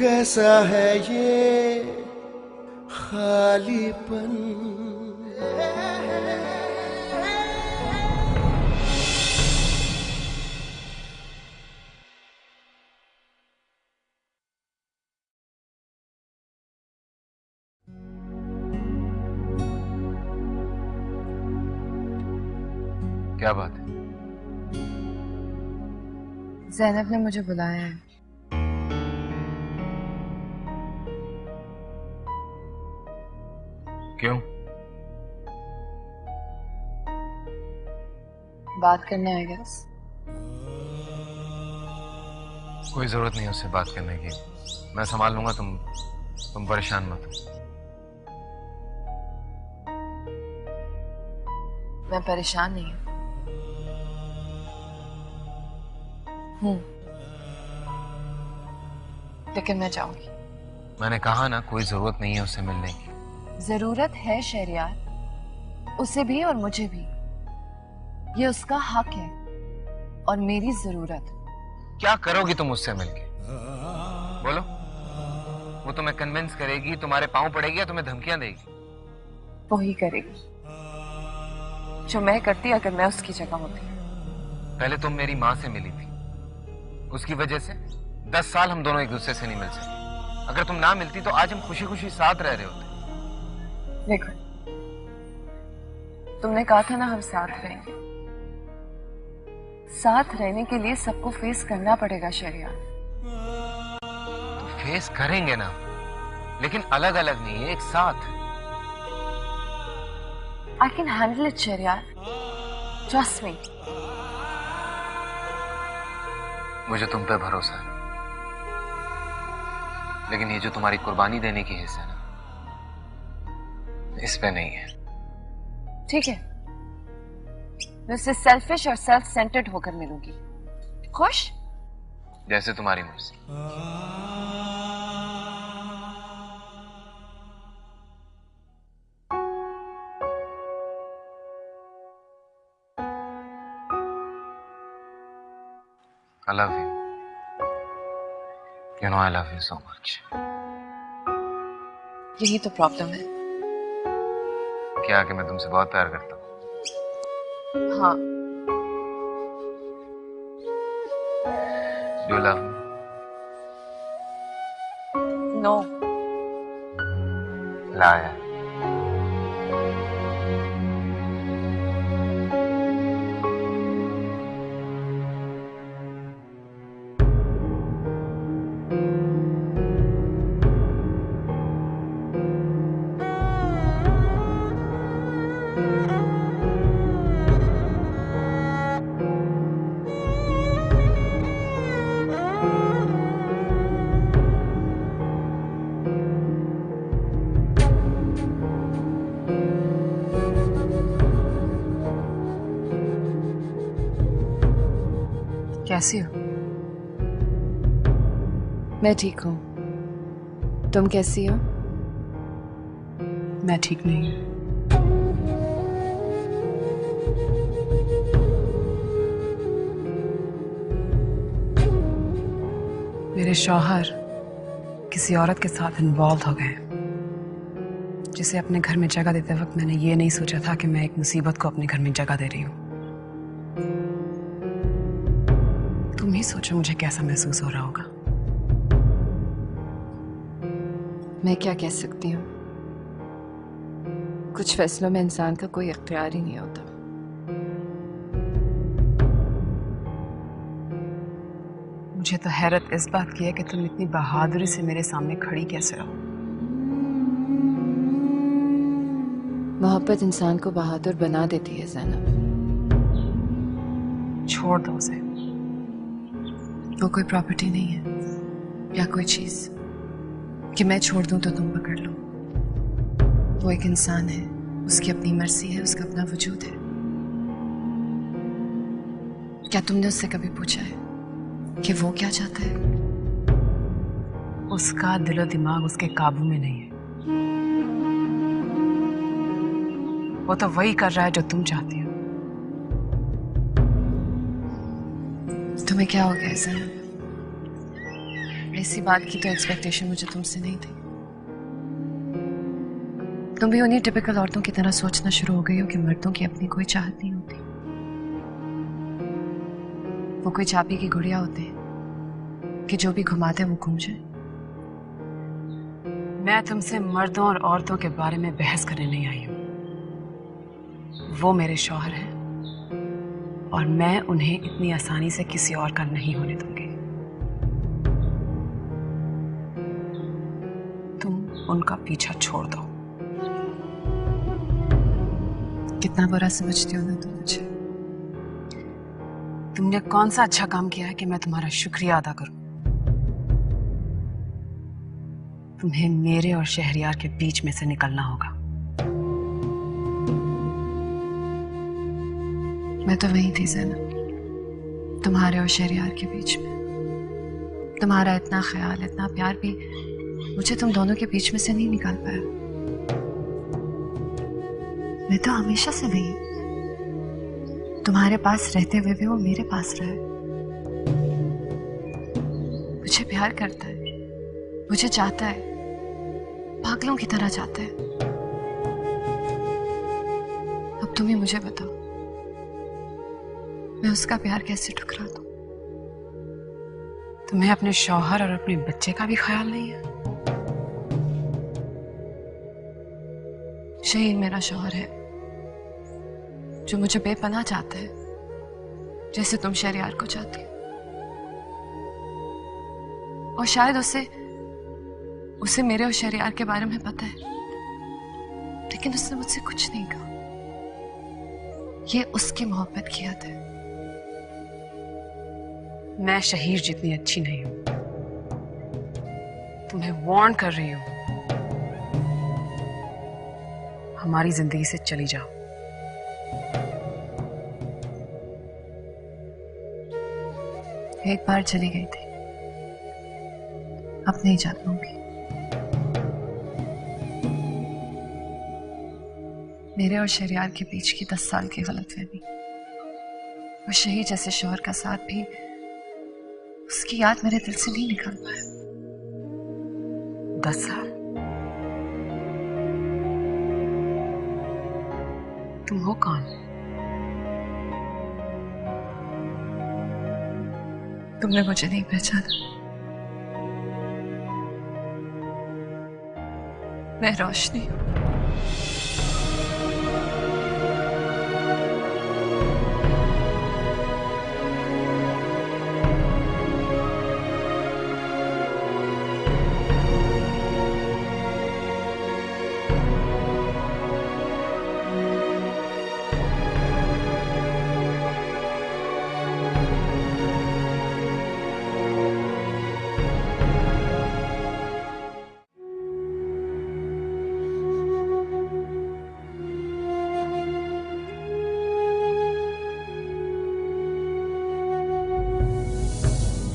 कैसा है ये खालीपन। क्या बात है? ज़ैनब ने मुझे बुलाया है। क्यों? बात करने आई गेस। कोई जरूरत नहीं है उससे बात करने की, मैं संभाल लूंगा। तुम परेशान मत हो। मैं परेशान नहीं हूँ, लेकिन मैं जाऊंगी। मैंने कहा ना, कोई जरूरत नहीं है उससे मिलने की। जरूरत है शहरियार, उसे भी और मुझे भी। ये उसका हक है और मेरी जरूरत। क्या करोगी तुम उससे मिलके? बोलो। वो तुम्हें कन्विंस करेगी, तुम्हारे पांव पड़ेगी, या तुम्हें धमकियां देगी? वही करेगी जो मैं करती अगर मैं उसकी जगह होती। पहले तुम मेरी माँ से मिली थी, उसकी वजह से 10 साल हम दोनों एक दूसरे से नहीं मिल सके। अगर तुम ना मिलती तो आज हम खुशी खुशी साथ रह रहे होते। देखो, तुमने कहा था ना हम साथ रहेंगे। साथ रहने के लिए सबको फेस करना पड़ेगा शहरियार। तो फेस करेंगे ना, लेकिन अलग अलग नहीं, एक साथ। I can handle it Shahryar, trust me। मुझे तुम पे भरोसा है, लेकिन ये जो तुम्हारी कुर्बानी देने की हिस्सा है ना, इस पे नहीं है। ठीक है, मैं उससे सेल्फिश और सेल्फ सेंटर्ड होकर मिलूंगी। खुश? जैसे तुम्हारी मर्जी। I love you. You know I love you so much. यही तो प्रॉब्लम है। क्या कि मैं तुमसे बहुत प्यार करता हूँ। हाँ। Do you love me? No। Liar. कैसी हो? मैं ठीक हूँ। तुम कैसी हो? मैं ठीक नहीं हूँ। मेरे शौहर किसी औरत के साथ इन्वॉल्व हो गए, जिसे अपने घर में जगह देते वक्त मैंने ये नहीं सोचा था कि मैं एक मुसीबत को अपने घर में जगह दे रही हूँ। तुम ही सोचो मुझे कैसा महसूस हो रहा होगा। मैं क्या कह सकती हूँ? कुछ फैसलों में इंसान का कोई इख्तियार ही नहीं होता। मुझे तो हैरत इस बात की है कि तुम इतनी बहादुरी से मेरे सामने खड़ी कैसे रहो। मोहब्बत इंसान को बहादुर बना देती है ज़ैनब। छोड़ दो उसे। वो कोई प्रॉपर्टी नहीं है या कोई चीज कि मैं छोड़ दूं तो तुम पकड़ लो। वो एक इंसान है, उसकी अपनी मर्जी है, उसका अपना वजूद है। क्या तुमने उससे कभी पूछा है कि वो क्या चाहता है? उसका दिलो दिमाग उसके काबू में नहीं है। वो तो वही कर रहा है जो तुम चाहती हो। तुम्हें क्या हो गया ज़ैनब? ऐसी बात की तो एक्सपेक्टेशन मुझे तुमसे नहीं थी। तुम भी उन्हीं टिपिकल औरतों की तरह सोचना शुरू हो गई हो कि मर्दों की अपनी कोई चाहत नहीं होती, वो कोई चाबी की गुड़िया होते हैं कि जो भी घुमाते वो घूम जाए। मैं तुमसे मर्दों और औरतों के बारे में बहस करने नहीं आई हूं। वो मेरे शौहर हैं और मैं उन्हें इतनी आसानी से किसी और का नहीं होने दूंगी। तुम उनका पीछा छोड़ दो। कितना बुरा समझती हो ना तुम मुझे। तुमने कौन सा अच्छा काम किया है कि मैं तुम्हारा शुक्रिया अदा करूं? तुम्हें मेरे और शहरयार के बीच में से निकलना होगा। मैं तो वही थी ज़ैनब, तुम्हारे और शहरयार के बीच में। तुम्हारा इतना ख्याल, इतना प्यार भी मुझे तुम दोनों के बीच में से नहीं निकाल पाया। मैं तो हमेशा से वही, तुम्हारे पास रहते हुए भी वो मेरे पास रहा है, मुझे प्यार करता है, मुझे चाहता है, पागलों की तरह चाहता है। अब तुम ही मुझे बताओ, मैं उसका प्यार कैसे ठुकरा दूं? तुम्हें अपने शौहर और अपने बच्चे का भी ख्याल नहीं है? शहीन मेरा शौहर है जो मुझे बेपनाह चाहता है, जैसे तुम शहरयार को चाहती हो। और शायद उसे मेरे और शहरयार के बारे में पता है, लेकिन उसने मुझसे कुछ नहीं कहा। ये उसकी मोहब्बत की हद है। मैं शहीर जितनी अच्छी नहीं हूं। तुम्हें वार्न कर रही हूं, हमारी जिंदगी से चली जाओ। एक बार चली गई थी, अब नहीं जा पाऊंगी। मेरे और शहरयार के बीच की 10 साल की गलतफहमी और शहीद जैसे शौहर का साथ भी, उसकी याद मेरे दिल से नहीं निकल पाया। 10 साल? तुम हो कौन? तुमने मुझे नहीं पहचाना। मैं रोशनी हूं।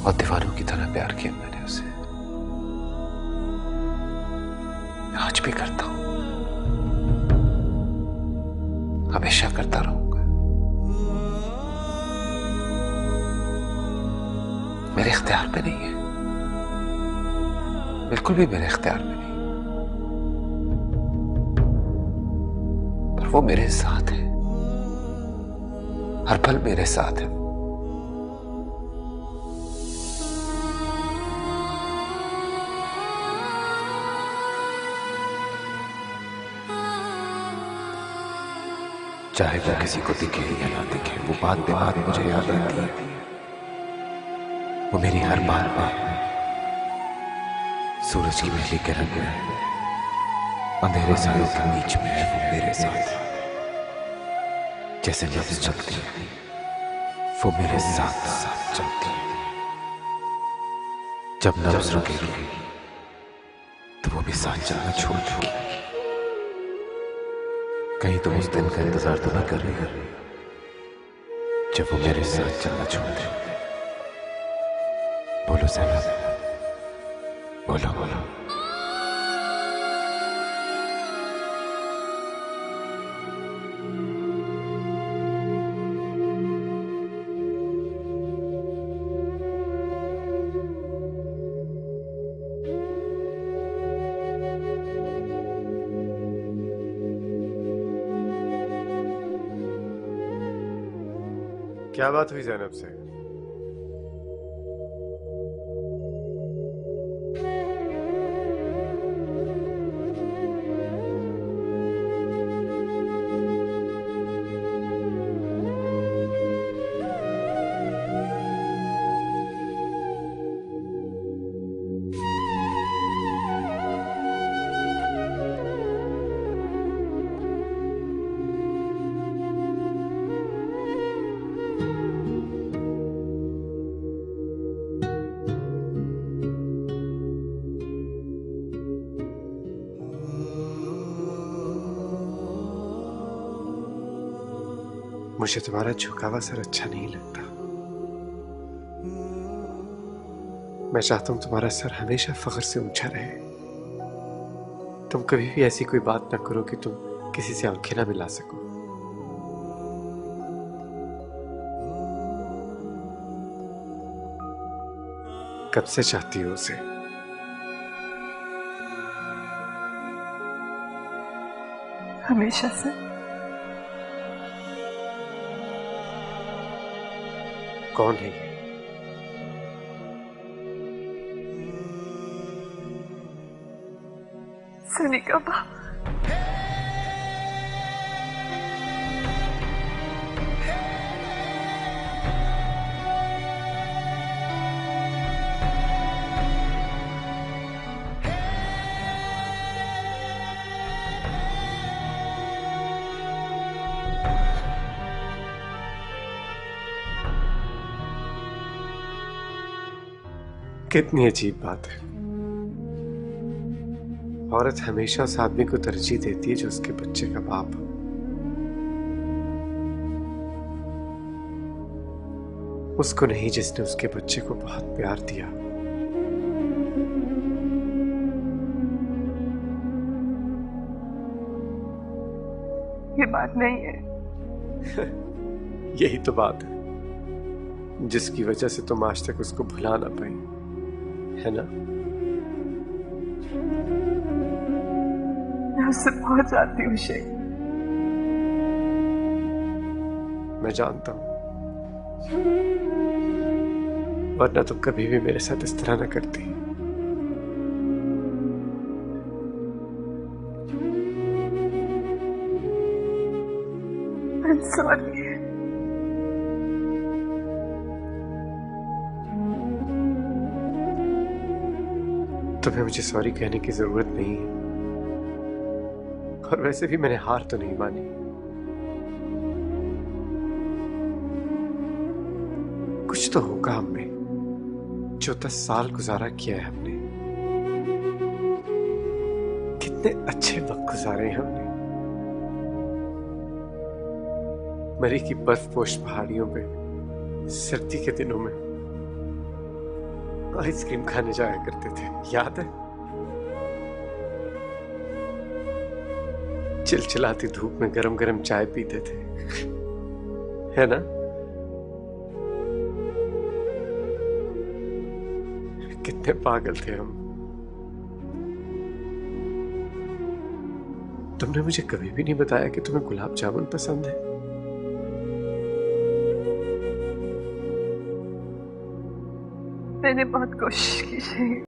और दीवारों की तरह प्यार किया मैंने उसे, आज भी करता हूं, हमेशा करता रहूंगा। मेरे इख्तियार में नहीं है, बिल्कुल भी मेरे इख्तियार में नहीं, पर वो मेरे साथ है, हर पल मेरे साथ है। चाहे वो किसी को दिखे या ना दिखे, वो बात पे बात मुझे याद आती है। वो मेरी हर बात में, सूरज की पहली किरण में, अंधेरे सालों के बीच में है वो मेरे साथ। जैसे नब्ज़ चलती है, वो मेरे साथ साथ चलती है। जब नब्ज़ रुकेगी तो वो भी साथ चलना छोड़ देगी। कहीं तुम उस दिन का इंतजार तो ना कर रही हो जब वो मेरे साथ चलना छोड़ दे। बोलो ज़ैनब, बोलो बोलो। क्या बात हुई ज़ैनब से? मुझे तुम्हारा झुका हुआ सर अच्छा नहीं लगता। मैं चाहता हूं तुम्हारा सर हमेशा फख्र से ऊंचा रहे। तुम कभी भी ऐसी कोई बात ना करो कि तुम किसी से आंखें ना मिला सको। कब से चाहती हो उसे? हमेशा से। कौन है ये? सनी का बाप। कितनी अजीब बात है। औरत हमेशा उस आदमी को तरजीह देती है जो उसके बच्चे का बाप हो। उसको नहीं जिसने उसके बच्चे को बहुत प्यार दिया। ये बात नहीं है। यही तो बात है जिसकी वजह से तुम आज तक उसको भुला ना पाई, है ना? मैं उससे बहुत चाहती हूँ शेख। मैं जानता हूं, वरना तुम कभी भी मेरे साथ इस तरह ना करती। I'm sorry। तुम्हें मुझे सॉरी कहने की जरूरत नहीं है, और वैसे भी मैंने हार तो नहीं मानी। कुछ तो होगा हम में, जो 10 साल गुजारा किया है हमने। कितने अच्छे वक्त गुजारे हैं हमने। मरी की बर्फपोश पहाड़ियों पे सर्दी के दिनों में आइसक्रीम खाने जाया करते थे, याद है? चिलचिलाती धूप में गरम गरम चाय पीते थे, है ना? कितने पागल थे हम। तुमने मुझे कभी भी नहीं बताया कि तुम्हें गुलाब जामुन पसंद है। मैंने बहुत कोशिश की शेख।